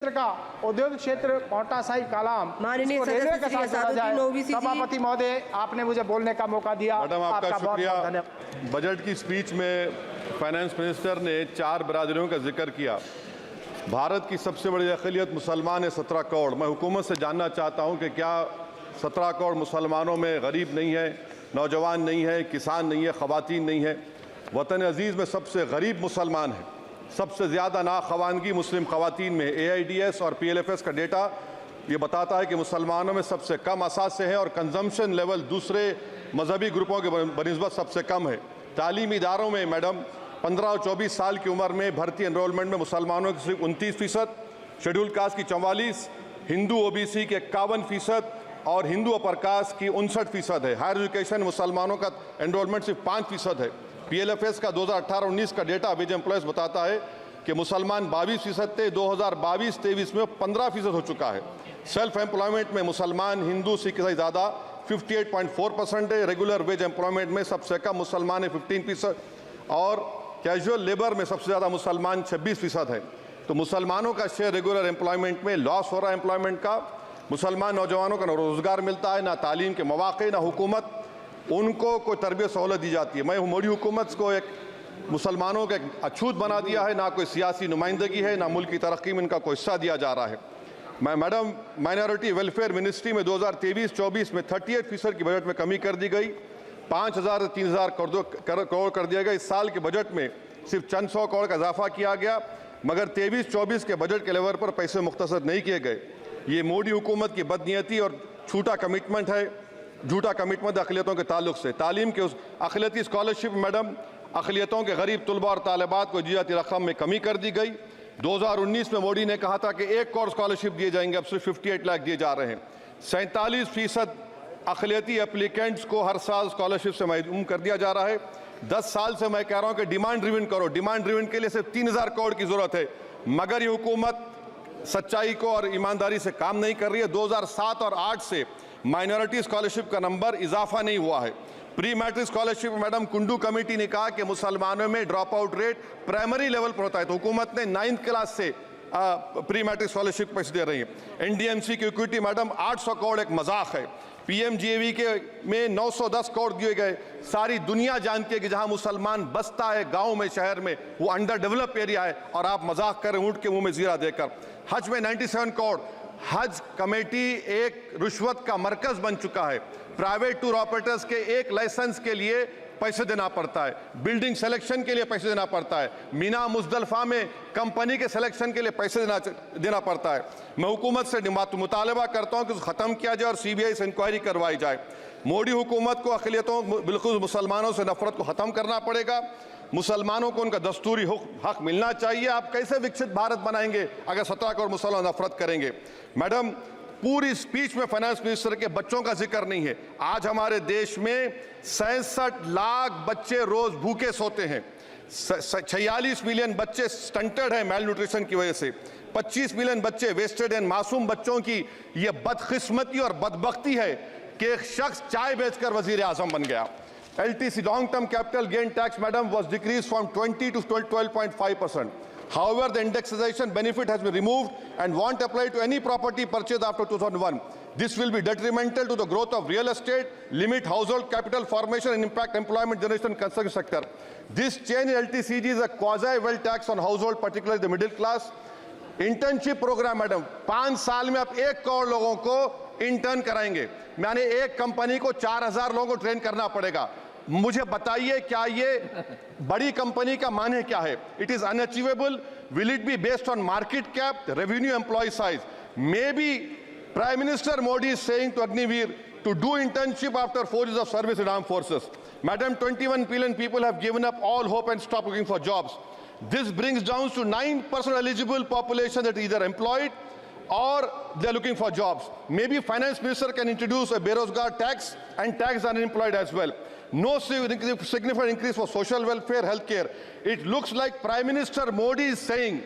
का औद्योगिक क्षेत्र कोटा साई कालाम माननीय रेलवे के साथ जोड़ा जाए। सभापति सभापति महोदय, आपने मुझे बोलने का मौका दिया। मैडम, आपका शुक्रिया। बहुत धन्यवाद। बजट की स्पीच में फाइनेंस मिनिस्टर ने 4 बरादरियों का जिक्र किया। भारत की सबसे बड़ी अक़लियत मुसलमान है, 17 करोड़। मैं हुकूमत से जानना चाहता हूं कि क्या 17 करोड़ मुसलमानों में गरीब नहीं है, नौजवान नहीं है, किसान नहीं है, ख़वातीन नहीं है? वतन अजीज़ में सबसे गरीब मुसलमान है, सबसे ज़्यादा नाखवानगी मुस्लिम ख़वातीन में। AIDS और PLFS का डेटा ये बताता है कि मुसलमानों में सबसे कम असासे हैं और कंजम्पशन लेवल दूसरे मजहबी ग्रुपों के बनिस्बत सबसे कम है। तालीमी इदारों में मैडम 15 और 24 साल की उम्र में भर्ती एनरोलमेंट में मुसलमानों की सिर्फ 29%, शेड्यूल कास्ट की 44%, हिंदू OBC के 51% और हिंदू अपर कास्ट की 59% है। हायर एजुकेशन मुसलमानों का एनरोलमेंट सिर्फ 5% है। PLFS का 2018-19 का डेटा वेज एम्प्लॉयज़ बताता है कि मुसलमान 22% थे, 2022-23 में 15% हो चुका है। सेल्फ एम्प्लॉयमेंट में मुसलमान, हिंदू, सिख से ज़्यादा 58.4% है। रेगुलर वेज एम्प्लॉयमेंट में सबसे कम मुसलमान है 15% और कैजुअल लेबर में सबसे ज़्यादा मुसलमान 26% है। तो मुसलमानों का शेयर रेगुलर एम्प्लॉयमेंट में लॉस हो रहा है एम्प्लॉयमेंट का। मुसलमान नौजवानों का ना रोज़गार मिलता है, ना तालीम के मौक़े, ना हुकूमत उनको कोई तरबियत सहूलत दी जाती है। मैं मोदी हुकूमत को एक मुसलमानों का एक अछूत बना दिया है, ना कोई सियासी नुमाइंदगी है, ना मुल्क की तरक्की में इनका कोई हिस्सा दिया जा रहा है। मैं मैडम, माइनॉरिटी वेलफेयर मिनिस्ट्री में 2023-24 में 38% की बजट में कमी कर दी गई, 5,000 से 3,000 करोड़ कर दिया गया। इस साल के बजट में सिर्फ चंद 100 करोड़ का इजाफा किया गया, मगर 23-24 के बजट के लेवल पर पैसे मुख्तसर नहीं किए गए। ये मोदी हुकूमत की बदनीयती और झूठा कमिटमेंट है, झूठा कमिटमेंट अक़लियतों के ताल्लुक से। तालीम के उस अक़लियती स्कॉलरशिप मैडम, अक़लियतों के गरीब तलबा और तालिबात को दी जाती रकम में कमी कर दी गई। 2019 में मोदी ने कहा था कि 1 करोड़ स्कॉलरशिप दिए जाएंगे, अब सिर्फ 58 लाख दिए जा रहे हैं। 47% अक़लियती एप्लीकेंट्स को हर साल स्कॉलरशिप से महरूम कर दिया जा रहा है। 10 साल से मैं कह रहा हूँ कि डिमांड ड्रिवन करो। डिमांड ड्रिवन के लिए सिर्फ 3,000 करोड़ की ज़रूरत है, मगर ये हुकूमत सच्चाई को और ईमानदारी से काम नहीं कर रही है। 2007 और 8 से माइनॉरिटी स्कॉलरशिप का नंबर इजाफा नहीं हुआ है। Pre matric scholarship madam, Kundu committee ने कहा कि मुसलमानों में drop out rate primary level पर होता है, तो हुकूमत ने 9th क्लास से प्री मैट्रिक स्कॉलरशिप पैसे दे रही है। NDMC की इक्विटी मैडम 800 करोड़ एक मजाक है। PMGAV के में 910 करोड़ दिए गए। सारी दुनिया जानती है कि जहां मुसलमान बसता है गांव में, शहर में, वो अंडर डेवलप एरिया है और आप मजाक करें ऊँट के मुंह में जीरा देकर। हज में 97 करोड़। हज कमेटी एक रुश्वत का मरकज बन चुका है। प्राइवेट टूर ऑपरेटर्स के एक लाइसेंस के लिए पैसे देना पड़ता है, बिल्डिंग सिलेक्शन के लिए पैसे देना पड़ता है, मीना मुजदलफा में कंपनी के सिलेक्शन के लिए पैसे देना पड़ता है। मैं हुकूमत से मुतालबा करता हूं कि उसको ख़त्म किया जाए और CBI से इंक्वायरी करवाई जाए। मोदी हुकूमत को अक़लियतों, बिल्कुल मुसलमानों से नफरत को ख़त्म करना पड़ेगा। मुसलमानों को उनका दस्तूरी हक मिलना चाहिए। आप कैसे विकसित भारत बनाएंगे अगर 17 करोड़ मुसलमान नफरत करेंगे? मैडम, पूरी स्पीच में फाइनेंस मिनिस्टर के बच्चों का जिक्र नहीं है। आज हमारे देश में 66 लाख बच्चे रोज भूखे सोते हैं। 46 मिलियन बच्चे स्टंटेड हैं मेल न्यूट्रिशन की वजह से। 25 मिलियन बच्चे वेस्टेड हैं। मासूम बच्चों की यह बदकिस्मती और बदबख्ती है कि एक शख्स चाय बेचकर वजीर आजम बन गया। LTC, long term capital gain tax madam, was decreased from 20 to 12.5%. However, the indexation benefit has been removed and won't apply to any property purchased after 2001. This will be detrimental to the growth of real estate, limit household capital formation and impact employment generation in construction sector. This change in LTCG is a quasi-wealth tax on household, particularly the middle class. Internship program madam, 5 साल में आप 1 करोड़ लोगों को intern कराएंगे, यानी एक company को 4,000 लोगों को ट्रेन करना पड़ेगा। मुझे बताइए, क्या ये बड़ी कंपनी का माने क्या है? It is unachievable. Will it be based on market cap, revenue, employ size? May be prime minister Modi is saying to Agniveer to do internship after 4 years of service in armed forces. Madam, 21 billion people have given up all hope and stopped looking for jobs. This brings down to 9% eligible population that is either employed or they're looking for jobs. Maybe finance minister can introduce a Berozgar tax and tax unemployed as well. No significant increase for social welfare, healthcare. It looks like Prime Minister Modi is saying,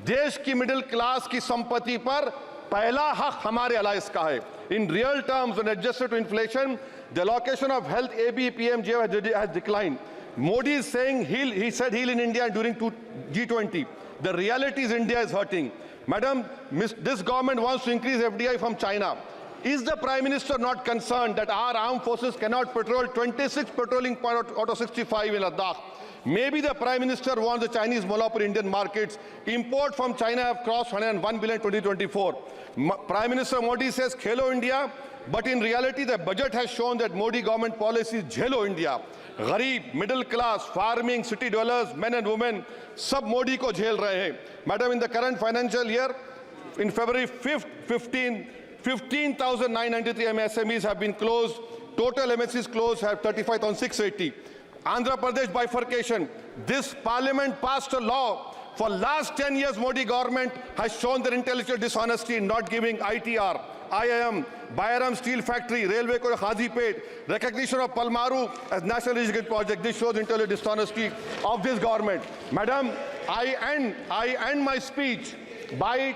देश की middle class की संपत्ति पर पहला हक हमारे alliance का है. In real terms, when adjusted to inflation, the allocation of health AB, PMJ has declined. Modi is saying he said heal in India during G20. The reality is India is hurting. Madam, this government wants to increase FDI from China. Is the Prime Minister not concerned that our armed forces cannot patrol 26 patrolling points out of 65 in Ladakh? Maybe the Prime Minister wants the Chinese monopoly Indian markets. Import from China have crossed 101 billion 2024. Prime Minister Modi says Khelo India, but in reality the budget has shown that Modi government policy is Jhelo India. Gharib, middle class, farming, city dwellers, men and women, sab Modi ko jhel rahe hain. Madam, in the current financial year, in February 5th, 15,993 MSMEs have been closed. Total MSCs closed have 35,680. Andhra Pradesh bifurcation. This parliament passed a law. For last 10 years, Modi government has shown their intellectual dishonesty in not giving ITR, IIM, Bayaram Steel Factory, Railway Corridor Hazipet, recognition of Palmaru as National Irrigation Project. This shows intellectual dishonesty of this government. Madam, I end my speech by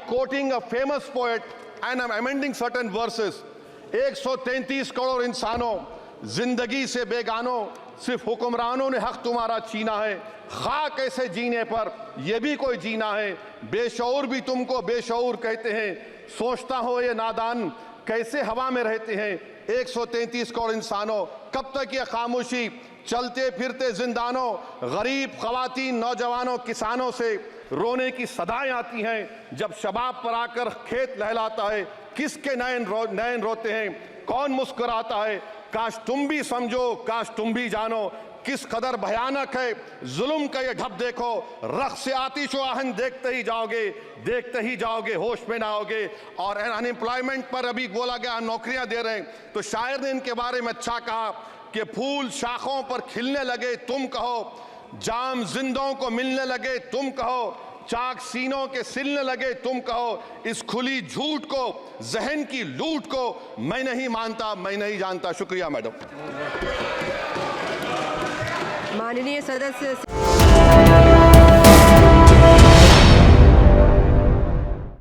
quoting a famous poet, and I'm amending certain verses. 133 crore इंसानों, जिंदगी से बेगानों, सिर्फ हुक्मरानों ने हक तुम्हारा छीना है। खाक ऐसे जीने पर ये भी कोई जीना है। बेशऊर भी तुमको बेशऊर कहते हैं। सोचता हो ये नादान कैसे हवा में रहते हैं। 133 करोड़ इंसानों, कब तक ये खामोशी? चलते फिरते जिंदानों, गरीब खवातीन, नौजवानों, किसानों से रोने की सदाएं आती हैं। जब शबाब पर आकर खेत लहलाता है, किसके नयन रोते हैं, कौन मुस्कुराता है? काश तुम भी समझो, काश तुम भी जानो किस कदर भयानक है जुल्म का ये ढब। देखो रख से आतिश व आहन देखते ही जाओगे, होश में ना आओगे। और अनएम्प्लॉयमेंट पर अभी बोला गया नौकरियां दे रहे हैं, तो शायर ने इनके बारे में अच्छा कहा कि फूल शाखों पर खिलने लगे तुम कहो, जाम जिंदों को मिलने लगे तुम कहो, चाक सीनों के सिलने लगे तुम कहो। इस खुली झूठ को, जहन की लूट को मैं नहीं मानता, मैं नहीं जानता। शुक्रिया मैडम। माननीय सदस्य